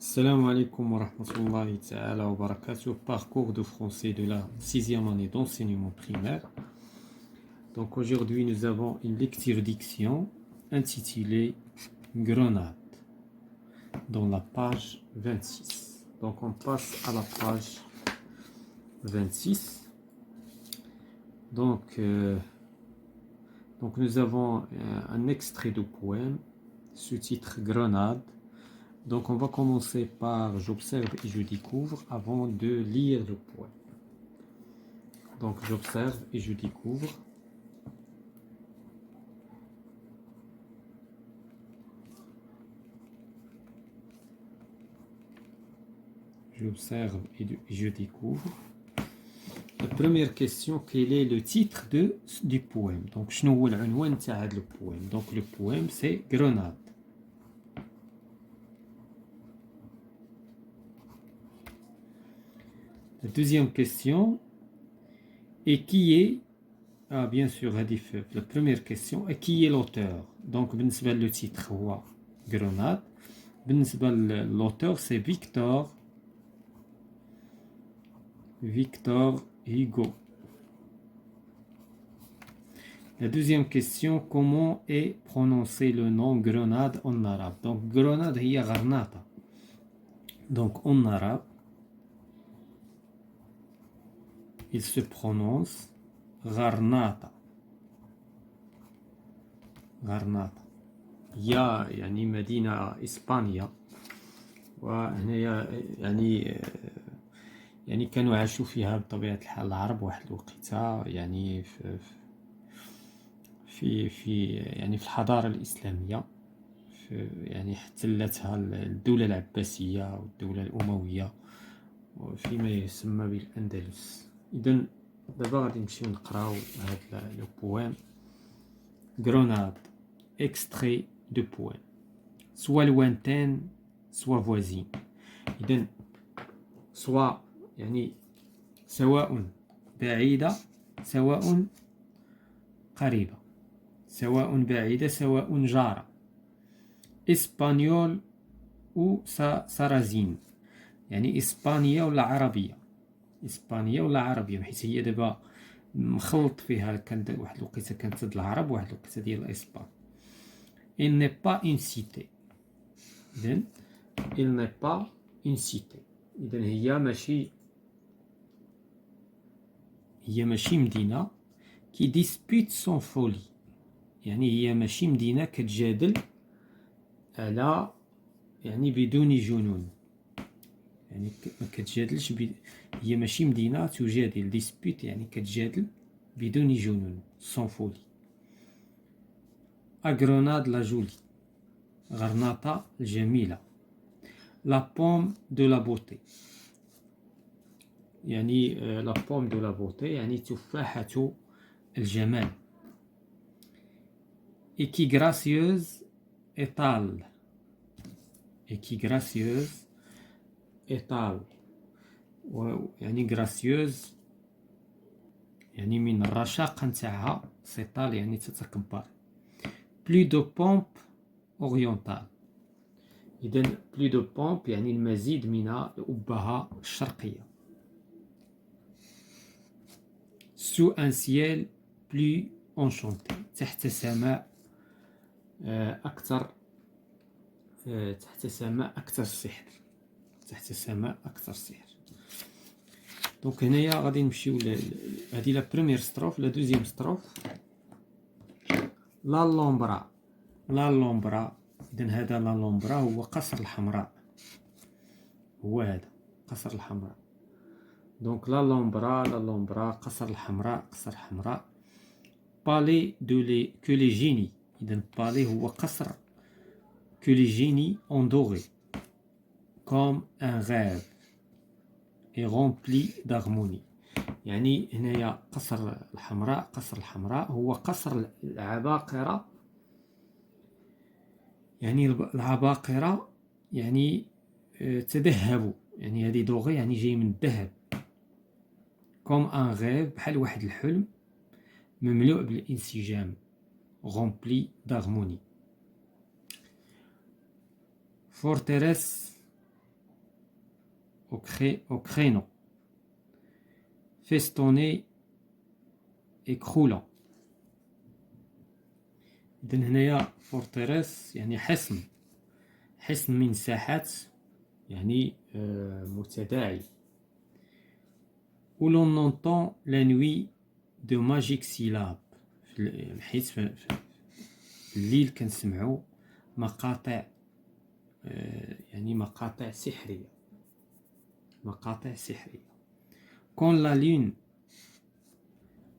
Salam alaikum wa rahmatullahi ta'ala wa barakatuh. Parcours de français de la 6e année d'enseignement primaire. Donc aujourd'hui nous avons une lecture diction intitulée Grenade dans la page 26. Donc on passe à la page 26. Donc nous avons un extrait de poème sous-titre Grenade. Donc on va commencer par j'observe et je découvre avant de lire le poème. Donc j'observe et je découvre. J'observe et je découvre. La première question, quel est le titre du poème? Donc شنو هو العنوان تاع هذا البويم؟ Donc le poème c'est Grenade. La deuxième question, et qui est, bien sûr, la première question, et qui est l'auteur? Donc, le titre, Grenade. L'auteur, c'est Victor Hugo. La deuxième question, comment est prononcé le nom Grenade en arabe? Donc, Grenade, il y a Granata. Donc, en arabe, il se prononce Granata. هي يعني مدينة إسبانيا، وهنا يعني كانوا عاشوا فيها بطبيعة الحال العرب واحد الوقيته، يعني في الحضارة الإسلامية، يعني احتلتها الدولة العباسية والدولة الأموية فيما يسمى بالأندلس. إذن دابا غادي نمشيو نقراو هذا لو بوام Grenade, extrait de poème. Soit lointaine, soit voisine. إذن soit يعني سواء بعيدة سواء قريبة، سواء بعيدة سواء جارة. إسبانيول أو سارازين، يعني إسبانية ولا عربية، إسبانية ولا عربية، بحيث هي دابا مخلط فيها، كانت واحد الوقيته كانت د العرب واحد الوقيته ديال الإسبان. Il n'est pas une cité. إذن il n'est pas une cité. إذن هي ماشي مدينة qui dispute son folie، يعني هي ماشي مدينة كتجادل على يعني بدون جنون، يعني ما كتجادلش هي ماشي مدينة تجادل، ديسبيت يعني كتجادل بدون جنون، سون فولي. أغروناد لا جولي، غرناطة الجميلة. لا بوم دو لا بوتي، يعني لا بوم دو لا بوتي يعني تفاحة الجمال. إكي غراسيوز إيطال، إكي غراسيوز إيطال، يعني غراسيوز يعني من الرشاقة نتاعها، سيطال يعني تتكبر. بلو دو بومب أورينتال، إذن بلو دو بومب يعني المزيد من الأبهة الشرقية. سو ان سيال بلو انشونتي، تحت سماء أكثر، تحت سماء أكثر سحر، تحت سماء أكثر سحر. دونك هنايا غادي نمشيو هادي لا بروميير ستروف. لا دوزيام ستروف، لا لومبرا. لا لومبرا، إذن هذا لا لومبرا هو قصر الحمراء، هو هذا قصر الحمراء. دونك لا لومبرا قصر الحمراء، قصر الحمراء. بالي دو لي كوليجيني، إذن بالي هو قصر كوليجيني en doré comme un rêve et rempli d'harmonie. يعني هنايا قصر الحمراء، قصر الحمراء هو قصر العباقرة، يعني العباقرة يعني تذهبوا، يعني هذه دوغي يعني جاي من الذهب. كوم ان غيف بحال واحد الحلم مملوء بالانسجام، rempli d'harmonie. فورتيريس au créneau, festonné et croulant. إذن هنايا forteresse يعني حصن من ساحات يعني متداعي. où l'on entend la nuit de magiques syllabes. حيث في الليل كنسمعوا مقاطع يعني مقاطع سحرية. quand la lune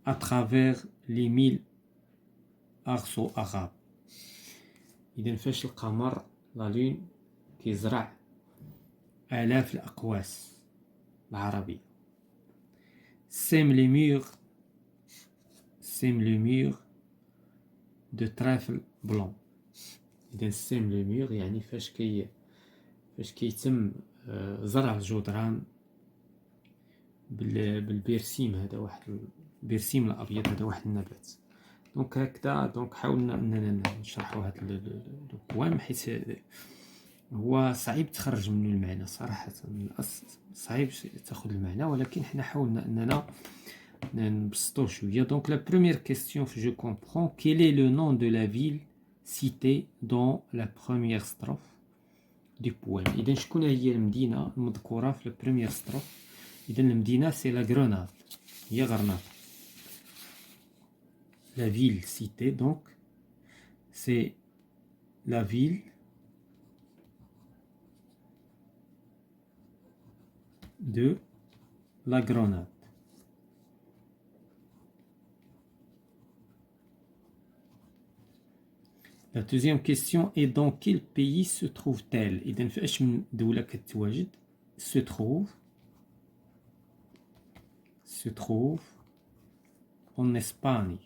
à travers les mille arceaux arabes. إذن فاش القمر لا لون كيزرع آلاف الأقواس العربية. sème les murs de trèfle blanc. إذن sème les murs يعني فاش كيتم زرع الجدران بالبرسيم. هذا واحد البرسيم الأبيض، هذا واحد النبات. دونك هكذا حاولنا أننا نشرحوا هذا البوام، حيث هو صعيب تخرج منه المعنى صراحة. من الأصل صعيب تاخذ المعنى، ولكن حنا حاولنا أننا نبسطوه شوية. دونك la première question que je comprends, quel est le nom de la ville citée dans la première strophe du poème. إذن شكون هي المدينة المذكورة في la première strophe. إذن المدينة c'est la Grenade، هي غرناطة. La ville citée donc c'est la ville de la Grenade. La deuxième question est dans quel pays se trouve-t-elle. إذن في أش من دولة كتواجد. se trouve en Espagne.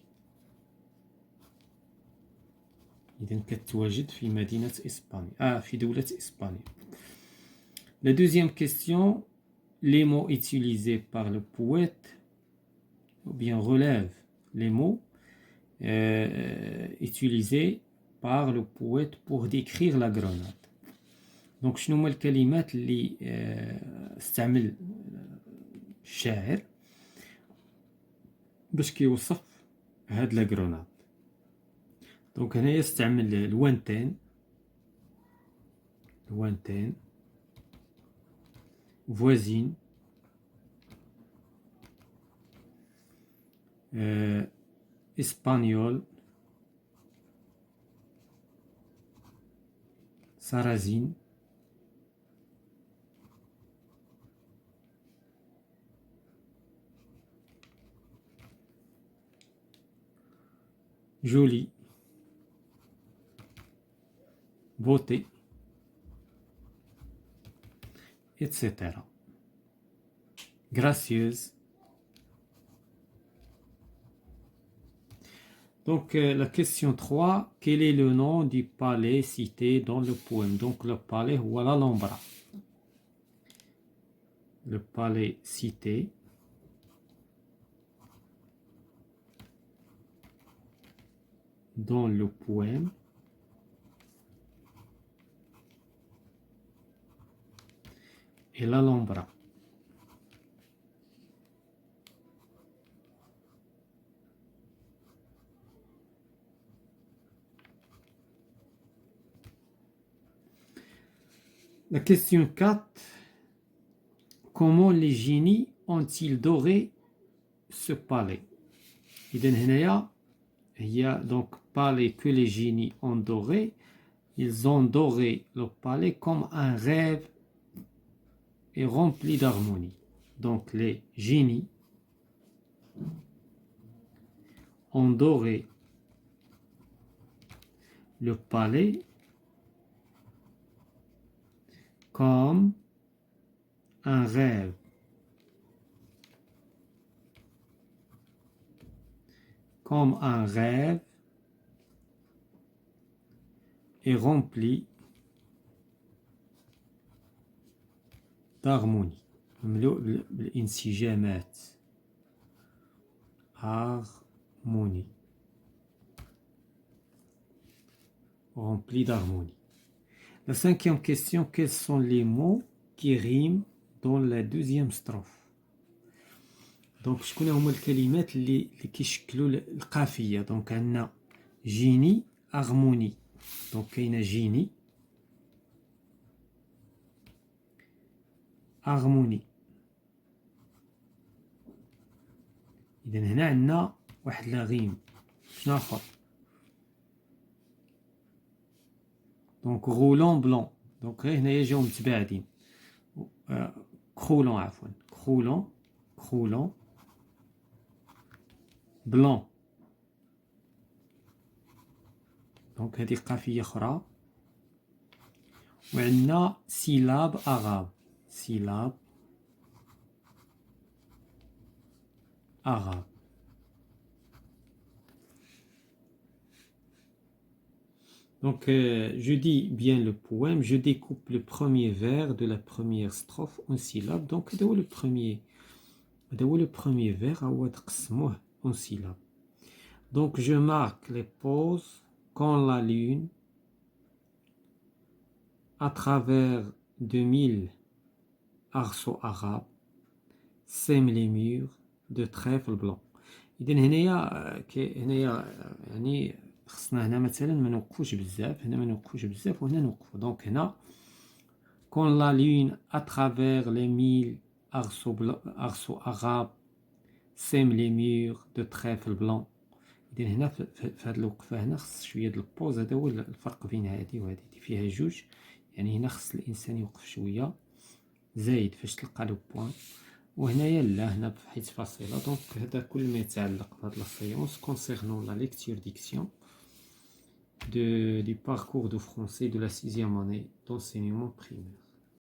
إذن كتواجد في مدينة إسبانيا، في دولة إسبانيا. La deuxième question, les mots utilisés par le poète ou bien relève les mots utilisés par le poète pour décrire la Grenade. Donc شنو هما الكلمات اللي استعمل الشاعر باش كيوصف هاد لا Grenade. دونك هنايا استعمل الوانتين voisine, espagnol, sarrasine, joli, beauté, etc. Gracieuse. Donc la question 3, quel est le nom du palais cité dans le poème. Donc le palais, voilà l'Alhambra. Le palais cité dans le poème est l'Alhambra. La question 4, comment les génies ont-ils doré ce palais. إذن هنايا هي donc palais que les génies ont doré. Ils ont doré le palais comme un rêve et rempli d'harmonie. Donc les génies ont doré le palais comme un rêve et rempli d'harmonie. مملوء بالانسجامات. Harmonie. Rempli d'harmonie. La cinquième question, quels sont les mots qui riment dans la deuxième strophe. دونك شكون هما الكلمات اللي كيشكلوا القافيه؟ دونك عندنا جيني اغموني. دونك كاينه جيني اغموني. اذا هنا عندنا واحد لا غيم. شنو اخر؟ دونك غولون بلون. دونك غير هنايا جاو متباعدين. كرولون عفوا كرولون كرولون بلون. دونك هذه قافية أخرى. وعندنا سيلاب أغاب. سيلاب أغاب. Donc, je dis bien le poème, je découpe le premier vers de la première strophe en syllabes. Donc, le premier vers, en syllabes. Donc, je marque les pauses quand la lune, à travers 2000 arceaux arabes, sème les murs de trèfle blanc. إذن هنايا يعني خصنا هنا مثلا ما نوقفوش بزاف، هنا ما نوقفوش بزاف وهنا نوقفو. دونك هنا quand la lune à travers les 1000 arceaux arabes sème les murs de trèfle blanc. إذن هنا في هاد الوقفة هنا خص شوية د البوز. هذا هو الفرق بين هادي وهادي، فيها جوج. يعني هنا خص الإنسان يوقف شوية زايد فاش تلقى لو بوان، وهنايا لا، هنا بحيث فاصلة. دونك هذا كل ما يتعلق بهاد لا سيونس concernant la lecture diction du parcours de français de la 6e année d'enseignement primaire.